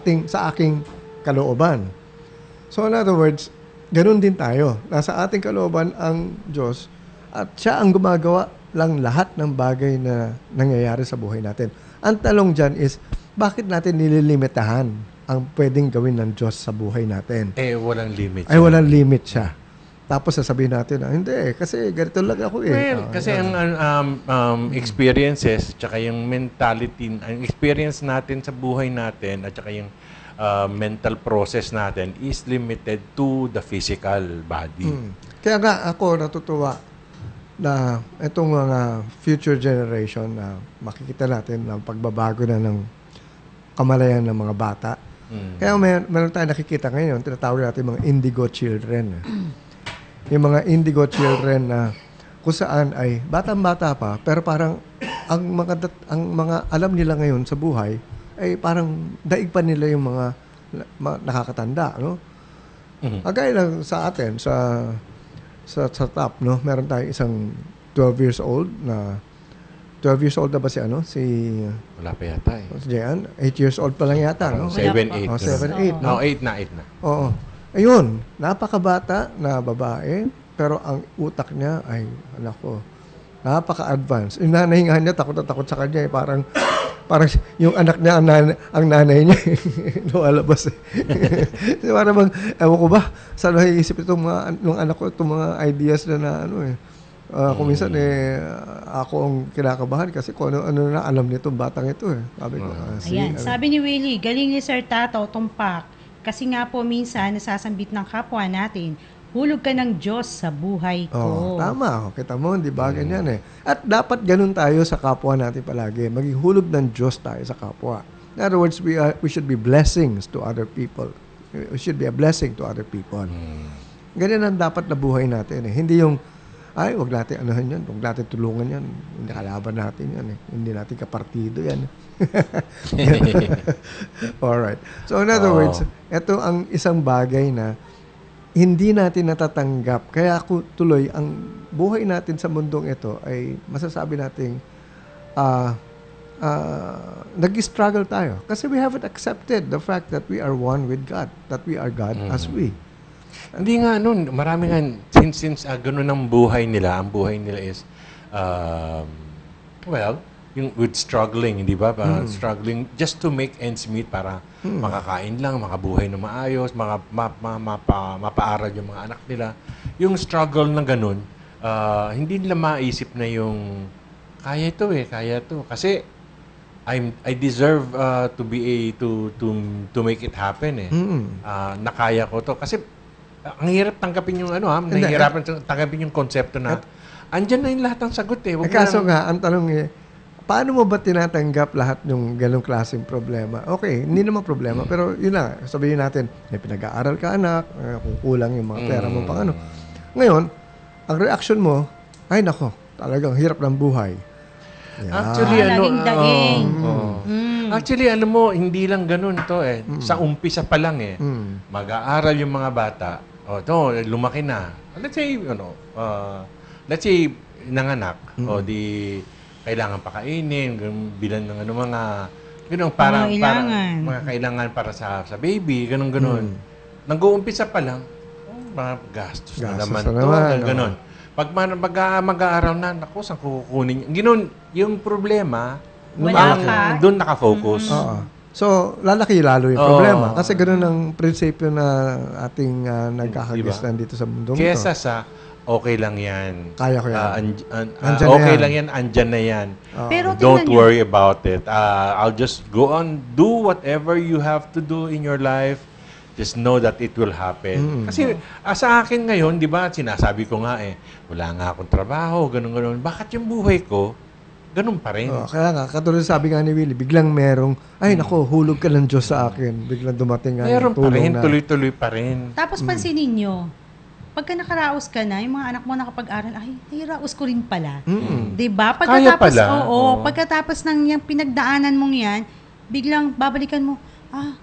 aking kalooban. So in other words, ganoon din tayo. Nasa ating kalooban ang Diyos at siya ang gumagawa lang lahat ng bagay na nangyayari sa buhay natin. Ang talong dyan is, bakit natin nililimitahan ang pwedeng gawin ng Diyos sa buhay natin? Walang limit. Walang limit siya. Tapos sasabihin natin, hindi, kasi ganito lang ako eh. Well, kasi ang experiences, tsaka yung mentality, ang experience natin sa buhay natin, at tsaka yung mental process natin is limited to the physical body. Kaya nga ako natutuwa na itong mga future generation na makikita natin ng pagbabago na ng kamalayan ng mga bata. Kaya meron tayong nakikita ngayon, tinatawag natin mga indigo children. Yung mga indigo children na kung saan ay batang-bata pa, pero parang ang mga alam nila ngayon sa buhay ay parang daig pa nila yung mga nakakatanda, no? Agay lang sa atin sa top, no? Meron tayong isang 12 years old na 12 years old na ba si Wala pa yata eh. si Jean? 8 years old pa lang yata, no? 7, 8. 7, 8, no? No, 8 na. Oo. Ayun, napakabata na babae, pero ang utak niya ay, napaka-advanced. Yung nanay nga niya, takot na takot sa kanya eh. Parang yung anak niya, ang nanay niya, lumalabas eh. Parang ewan ko ba, saan naiisip itong anak ko, itong mga ideas na kung minsan ako ang kinakabahan kasi kung ano na alam nitong batang ito eh. Sabi ko, sabi ni Willie, galing ni Sir Tato, tumpak. Kasi nga po minsan, nasasambit ng kapwa natin, hulog ka ng Diyos sa buhay ko. Tama. Kita mo, di ba? Ganyan eh. At dapat ganun tayo sa kapwa natin palagi. Maging hulog ng Diyos tayo sa kapwa. In other words, we should be blessings to other people. We should be a blessing to other people. Ganyan ang dapat na buhay natin eh. Hindi yung, wag natin anuhan yan, wag natin tulungan yan. Hindi kalaban natin yan eh. Hindi natin kapartido yan. Alright. So in other words, ito ang isang bagay na hindi natin natatanggap. Kaya ako tuloy, ang buhay natin sa mundong ito ay masasabi nating nag-struggle tayo. Kasi we haven't accepted the fact that we are one with God. That we are God as we. Hindi nga marami nga, since ganun ang buhay nila, is, yung with struggling, hindi ba? Struggling just to make ends meet para makakain lang, makabuhay na maayos, mapaaral yung mga anak nila. Yung struggle na ganun, hindi nila maisip na yung kaya to. Kasi I deserve to make it happen eh. Nakaya ko to. Kasi ang hirap tanggapin yung nahihirapan tanggapin yung konsepto na andyan na yung lahat ng sagot eh. Kaso nga, ang tanong eh, paano mo ba tinatanggap lahat ng ganong klaseng problema? Okay, hindi naman problema, pero yun na, sabihin natin, may pinag-aaral ka anak, kung kulang yung mga pera mo pang Ngayon, ang reaction mo, ay nako, talagang hirap ng buhay. Yan. Actually, laging daing. Actually, mo, hindi lang ganun to eh. Sa umpisa pa lang eh. Mag-aaral yung mga bata, lumaki na. Let's say, nanganak, di kailangan pakainin, bilang ng mga mga kailangan para sa baby, ganun. Nag-uumpisa pa lang, mga gastos na naman to, ganun. Pag mag-aaral na, naku, saan kukunin? Ganun, yung problema, doon nakafocus. So, lalaki lalo yung problema. Kasi ganun ang prinsipyo na ating nagkakagisnan dito sa mundo. Kesa sa okay lang yan. Kaya ko yan. Okay lang yan, andyan na yan. Pero don't worry about it. I'll just go on, do whatever you have to do in your life. Just know that it will happen. Kasi sa akin ngayon, di ba, sinasabi ko nga wala nga akong trabaho, ganun. Bakit yung buhay ko, ganun pa rin? Kaya nga, katulad sabi nga ni Willie, biglang merong, nako, hulog ka ng Diyos sa akin. Biglang dumating nga meron pa rin, tuloy-tuloy pa rin. Tapos pansinin nyo, pagka nakaraos ka na, yung mga anak mo nakapag-aral, nahiraos ko rin pala. Diba? Pagkatapos, pagkatapos ng yung pinagdaanan mong yan, biglang babalikan mo,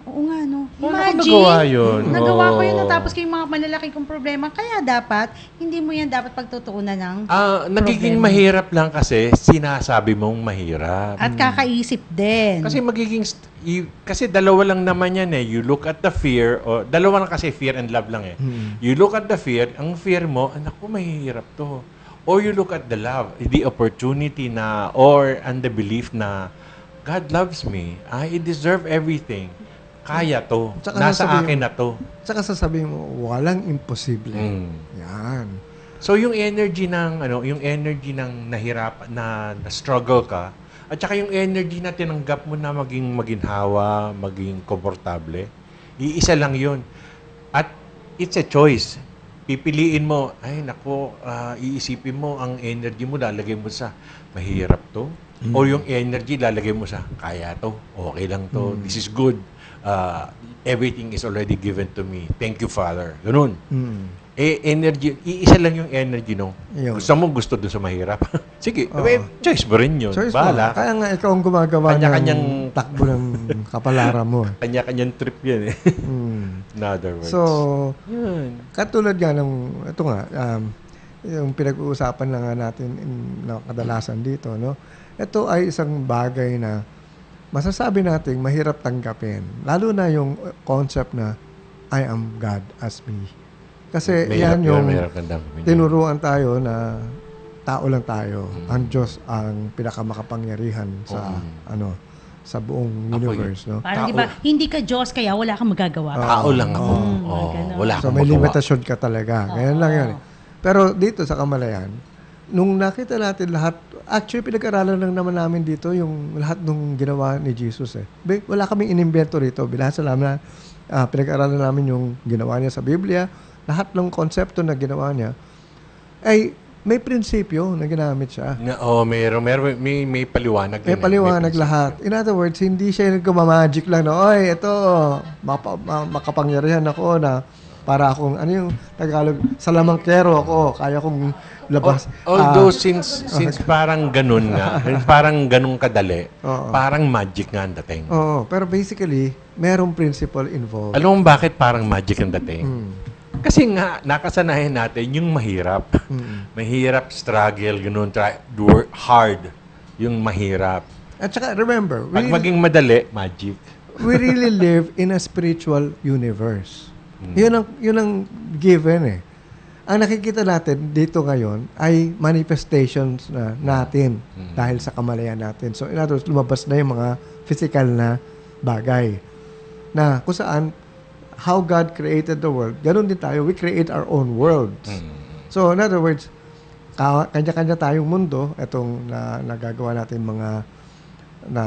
oo nga, no. Imagine, nagawa yun. Nagawa ko yun, tapos yung mga malalaki kong problema. Kaya dapat, hindi mo yan dapat pagtutuunan ng nagiging mahirap lang kasi sinasabi mong mahirap. At kakaisip din. Kasi kasi dalawa lang naman yan eh. You look at the fear, dalawa lang kasi fear and love lang eh. You look at the fear, ang fear mo, naku, mahirap to. Or you look at the love, the opportunity and the belief na God loves me. I deserve everything. Kaya to. Nasa akin na to. Tsaka sasabihin mo, walang imposible. Yan. So yung energy ng nahirap na struggle ka, at saka yung energy na tinanggap mo na maging maginhawa, maging komportable, iisa lang yun. At it's a choice. Pipiliin mo, iisipin mo ang energy mo, lalagay mo sa mahirap to. O yung energy, lalagay mo sa kaya to, okay lang to, this is good. Everything is already given to me. Thank you, Father. Ganun. Energy, iisa lang yung energy, no? Gusto dun sa mahirap. Sige, choice mo rin yun. Bahala. Kaya nga, ikaw ang gumagawa ng takbo ng kapalaran mo. Kanya-kanyang trip yan eh. In other words. So, yun. Katulad nga ng, ito nga, yung pinag-uusapan na nga natin na kadalasan dito, no? Ito ay isang bagay na masasabi nating mahirap tanggapin. Lalo na yung concept na I am God as me. Kasi yan yung tinuruan tayo na tao lang tayo. Ang Diyos ang pinakamakapangyarihan sa sa buong universe, no? Parang di ba, hindi ka Diyos kaya wala kang magagawa. Tao lang ako. Wala so akong may magawa. limitasyon ka talaga. Ganyan lang yan. Pero dito sa Kamalayan, nung nakita natin lahat, actually pinag-aralan lang naman namin dito yung lahat nung ginawa ni Jesus eh. Wala kaming inimbento rito. Bilasa namin pinag-aralan namin yung ginawa niya sa Biblia. Lahat ng konsepto na ginawa niya ay may prinsipyo na ginamit siya. May paliwanag. May paliwanag lahat. In other words, hindi siya nagmamagic lang na, oy, ito, makapangyarihan ako na para akong, ano yung Tagalog, salamangkero ako, kaya kong labas. Although since parang ganun nga, parang ganun kadali, parang magic nga ang dating. Oo, pero basically, merong principle involved. Alam mo bakit parang magic ang dating? Kasi nga, nakasanayan natin yung mahirap. Mahirap, struggle, ganun, work hard, yung mahirap. At saka, remember, pag maging madali, magic. We really live in a spiritual universe. Yun ang given eh. Ang nakikita natin dito ngayon ay manifestations na natin dahil sa kamalayan natin. So, in other words, lumabas na yung mga physical na bagay na kung saan how God created the world, ganun din tayo. We create our own worlds. So, in other words, kanya-kanya tayong mundo, itong nagagawa natin mga na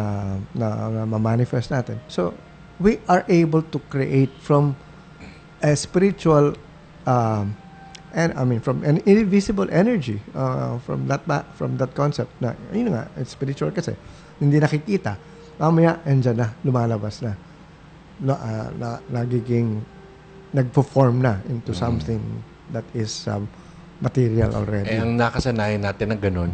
ma-manifest natin. So, we are able to create from a spiritual from an invisible energy from that concept na yun nga, it's spiritual kasi hindi nakikita. Mamaya, andyan na, lumalabas na. Nagiging nagpo-form na into something that is material already. Ang nakasanayan natin ng ganun,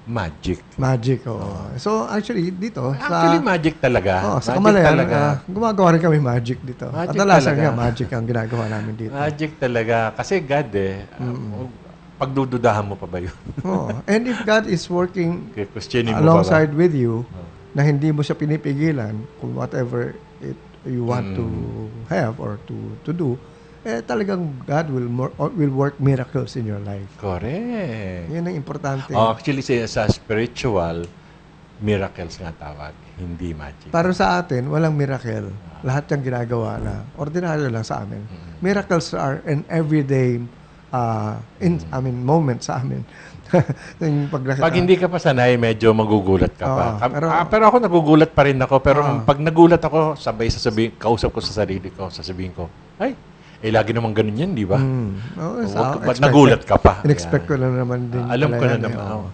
magic. Magic, oo. So, actually, dito... magic talaga. Sa Kamalayan, gumagawa rin kami magic dito. Magic Kadalasan talaga. nga, magic ang ginagawa namin dito. Magic talaga. Kasi God pagdududahan mo pa ba yun? And if God is working questioning mo alongside with you, na hindi mo siya pinipigilan kung whatever you want to have or to do, talagang God will work miracles in your life. Correct. Yan ang importante. Actually, sa spiritual, miracles nga tawag, hindi magic. Para sa atin, walang miracle. Lahat yung ginagawa na ordinaryo lang sa amin. Miracles are an everyday moment sa amin. Pag hindi ka pa sanay, medyo magugulat ka pa. Pero ako nagugulat pa rin ako. Pero pag nagulat ako, kausap ko sa sarili ko, sasabihin ko, lagi naman ganun yan, di ba? Ba't nagulat ka pa? In-expect ko lang naman din. Alam ko na naman.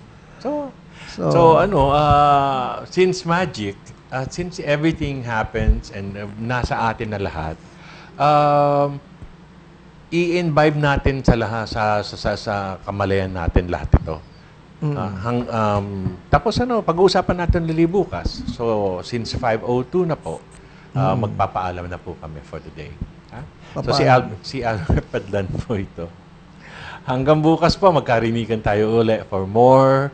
Since magic, since everything happens and nasa atin na lahat, i-imbibe natin sa lahat, sa kamalayan natin lahat ito. Tapos pag-uusapan natin bukas. So, since 5:02 na po, magpapaalam na po kami for the day. So, si Albert Padlan po ito. Hanggang bukas po, magkarinigan tayo uli for more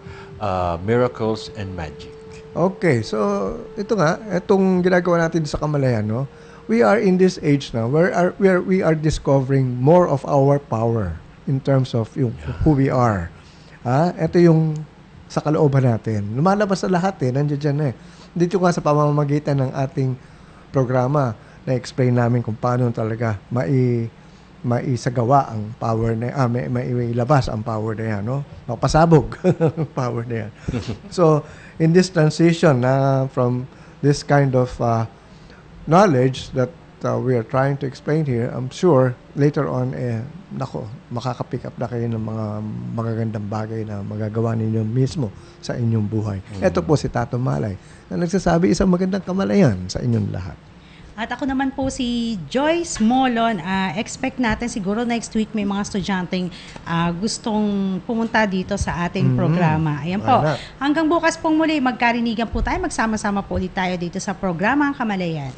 miracles and magic. Okay, so ito nga, itong ginagawa natin sa kamalayan, no? We are in this age now where we are discovering more of our power in terms of who we are. Ito yung sa kalooban natin. Lumalabas sa lahat nandiyan dyan Dito nga sa pamamagitan ng ating programa, na-explain namin kung paano talaga maisagawa ang power na mailabas ang power na yan, no? Mapasabog ang power na yan. So, in this transition from this kind of knowledge that we are trying to explain here, I'm sure later on, makaka-pick up na kayo ng mga magagandang bagay na magagawa ninyo mismo sa inyong buhay. Ito po si Tato Malay na nagsasabi isang magandang kamalayan sa inyong lahat. At ako naman po si Joyce Molon. Expect natin siguro next week may mga estudyanteng gustong pumunta dito sa ating programa. Ayan po. Hanggang bukas pong muli, magkarinigan po tayo. Magsama-sama po ulit tayo dito sa programa Ang Kamalayan.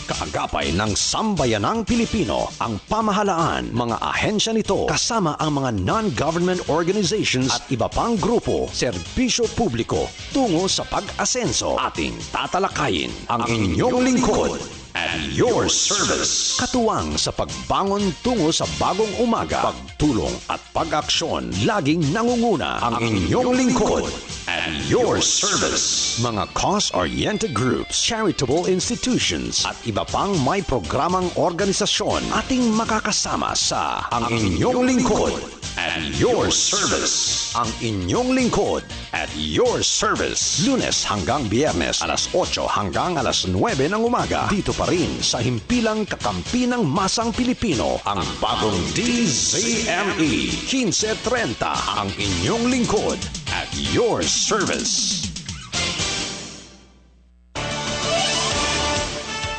kaagapay ng sambayanang Pilipino, ang pamahalaan, mga ahensya nito, kasama ang mga non-government organizations at iba pang grupo, serbisyo publiko, tungo sa pag-asenso. Ating tatalakayin ang inyong lingkod at your service. Katuwang sa pagbangon tungo sa bagong umaga, pagtulong at pag-aksyon, laging nangunguna ang inyong lingkod at your service. Mga cause-oriented groups, charitable institutions at iba pang may programang organisasyon ating makakasama sa ang inyong lingkod at your service. Ang inyong lingkod at your service. Lunes hanggang Biyernes, alas 8 hanggang alas 9 ng umaga. Dito pa rin sa himpilang kakampi ng masang Pilipino, ang bagong DZME 1530. Ang inyong lingkod at your service.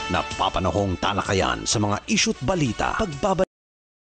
Napapanahong talakayan sa mga isyu't balita.